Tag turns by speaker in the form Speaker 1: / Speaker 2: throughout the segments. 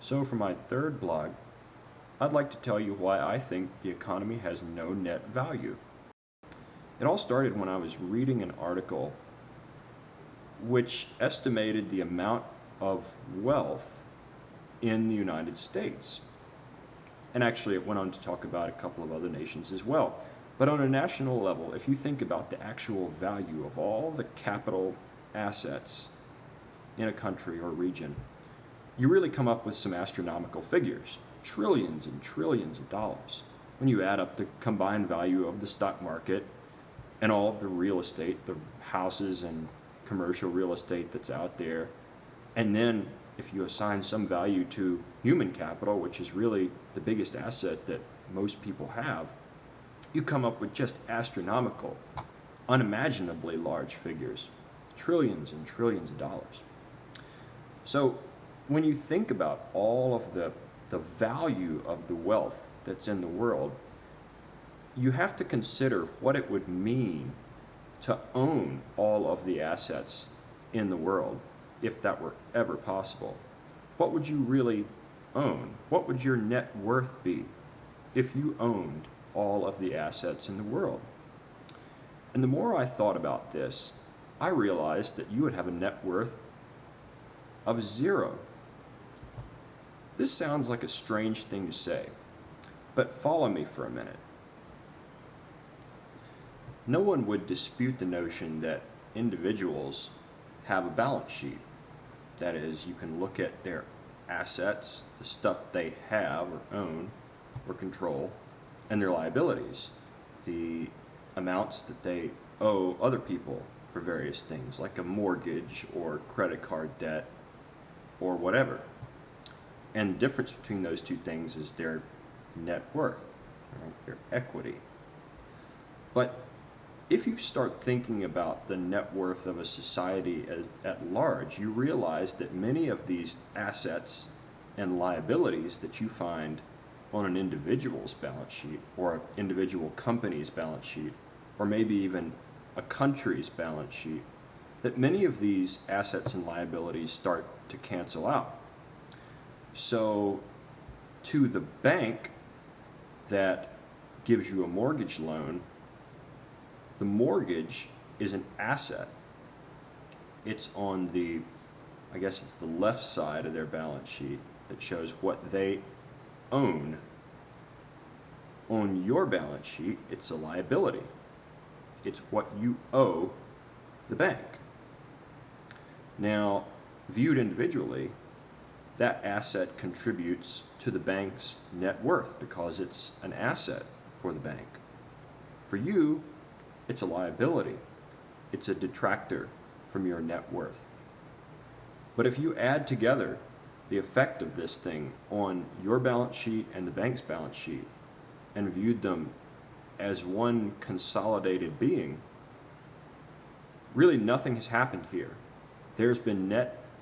Speaker 1: So for my third blog, I'd like to tell you why I think the economy has no net value. It all started when I was reading an article which estimated the amount of wealth in the United States. And actually it went on to talk about a couple of other nations as well. But on a national level, if you think about the actual value of all the capital assets in a country or region, you really come up with some astronomical figures, trillions and trillions of dollars. When you add up the combined value of the stock market and all of the real estate, the houses and commercial real estate that's out there, and then if you assign some value to human capital, which is really the biggest asset that most people have, you come up with just astronomical, unimaginably large figures, trillions and trillions of dollars. So when you think about all of the value of the wealth that's in the world, you have to consider what it would mean to own all of the assets in the world, if that were ever possible. What would you really own? What would your net worth be if you owned all of the assets in the world? And the more I thought about this, I realized that you would have a net worth of zero. This sounds like a strange thing to say, but follow me for a minute. No one would dispute the notion that individuals have a balance sheet. That is, you can look at their assets, the stuff they have or own or control, and their liabilities, the amounts that they owe other people for various things, like a mortgage or credit card debt or whatever. And the difference between those two things is their net worth, right? Their equity. But if you start thinking about the net worth of a society at large, you realize that many of these assets and liabilities that you find on an individual's balance sheet or an individual company's balance sheet, or maybe even a country's balance sheet, that many of these assets and liabilities start to cancel out. So to the bank that gives you a mortgage loan, the mortgage is an asset. It's on the, I guess it's the left side of their balance sheet that shows what they own. On your balance sheet, it's a liability. It's what you owe the bank. Now, viewed individually, that asset contributes to the bank's net worth because it's an asset for the bank. For you, it's a liability. It's a detractor from your net worth. But if you add together the effect of this thing on your balance sheet and the bank's balance sheet and viewed them as one consolidated being, really nothing has happened here. There's been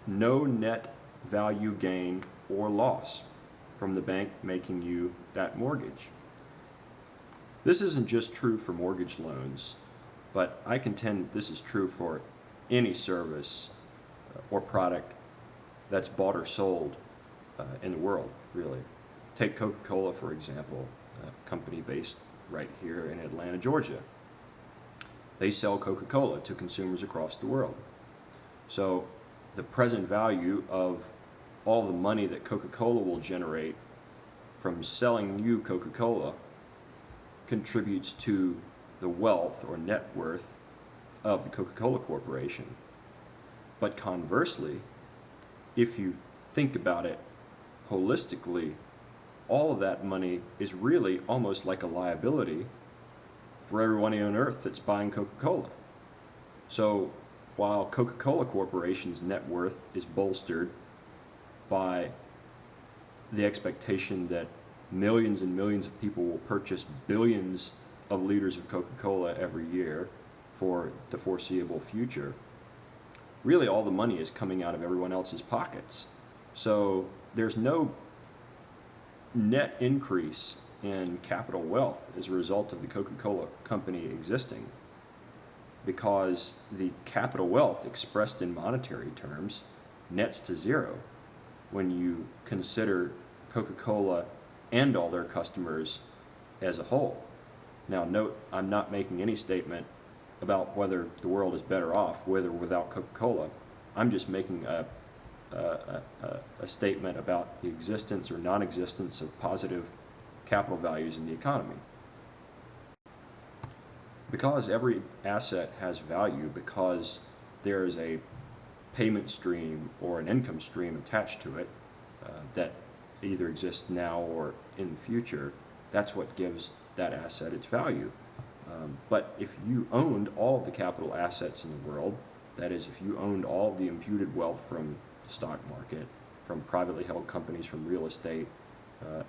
Speaker 1: no net value gain or loss from the bank making you that mortgage. This isn't just true for mortgage loans, but I contend that this is true for any service or product that's bought or sold in the world, really. Take Coca-Cola, for example, a company based right here in Atlanta, Georgia. They sell Coca-Cola to consumers across the world. So the present value of all the money that Coca-Cola will generate from selling you Coca-Cola contributes to the wealth or net worth of the Coca-Cola Corporation. But conversely, if you think about it holistically, all of that money is really almost like a liability for everyone on earth that's buying Coca-Cola. So while Coca-Cola Corporation's net worth is bolstered by the expectation that millions and millions of people will purchase billions of liters of Coca-Cola every year for the foreseeable future, really all the money is coming out of everyone else's pockets. So there's no net increase in capital wealth as a result of the Coca-Cola company existing, because the capital wealth expressed in monetary terms nets to zero. when you consider Coca-Cola and all their customers as a whole. Now note, I'm not making any statement about whether the world is better off with or without Coca-Cola. I'm just making a statement about the existence or non-existence of positive capital values in the economy. Because every asset has value, because there is a payment stream or an income stream attached to it that either exists now or in the future, that's what gives that asset its value. But if you owned all of the capital assets in the world, that is, if you owned all of the imputed wealth from the stock market, from privately held companies, from real estate,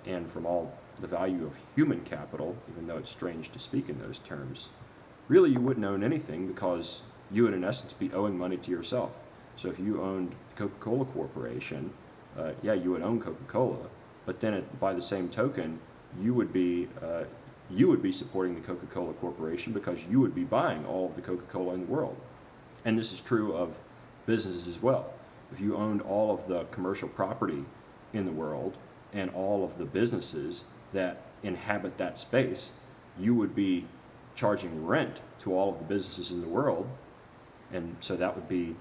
Speaker 1: and from all the value of human capital, even though it's strange to speak in those terms, really you wouldn't own anything, because you would in essence be owing money to yourself. So if you owned the Coca-Cola Corporation, yeah, you would own Coca-Cola, but then by the same token, you would be supporting the Coca-Cola Corporation, because you would be buying all of the Coca-Cola in the world. And this is true of businesses as well. If you owned all of the commercial property in the world and all of the businesses that inhabit that space, you would be charging rent to all of the businesses in the world, and so that would be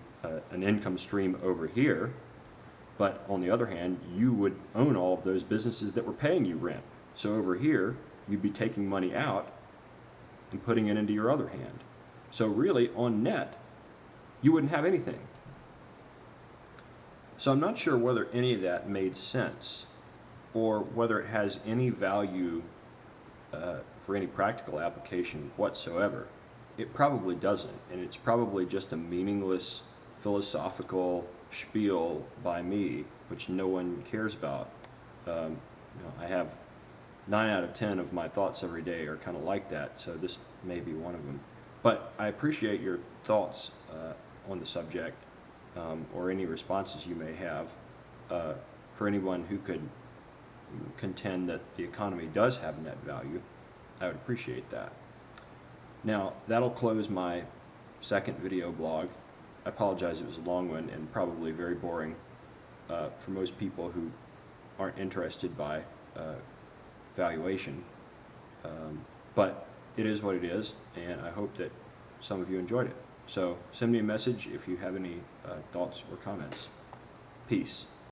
Speaker 1: an income stream over here. But on the other hand, you would own all of those businesses that were paying you rent. So over here, you'd be taking money out and putting it into your other hand. So really, on net, you wouldn't have anything. So I'm not sure whether any of that made sense, or whether it has any value for any practical application whatsoever. It probably doesn't, and it's probably just a meaningless philosophical spiel by me, which no one cares about. I have 9 out of 10 of my thoughts every day are kind of like that, so this may be one of them. But I appreciate your thoughts on the subject, or any responses you may have. For anyone who could contend that the economy does have net value, I would appreciate that. Now, that'll close my second video blog. I apologize, it was a long one and probably very boring for most people who aren't interested by valuation. But it is what it is, and I hope that some of you enjoyed it. So send me a message if you have any thoughts or comments. Peace.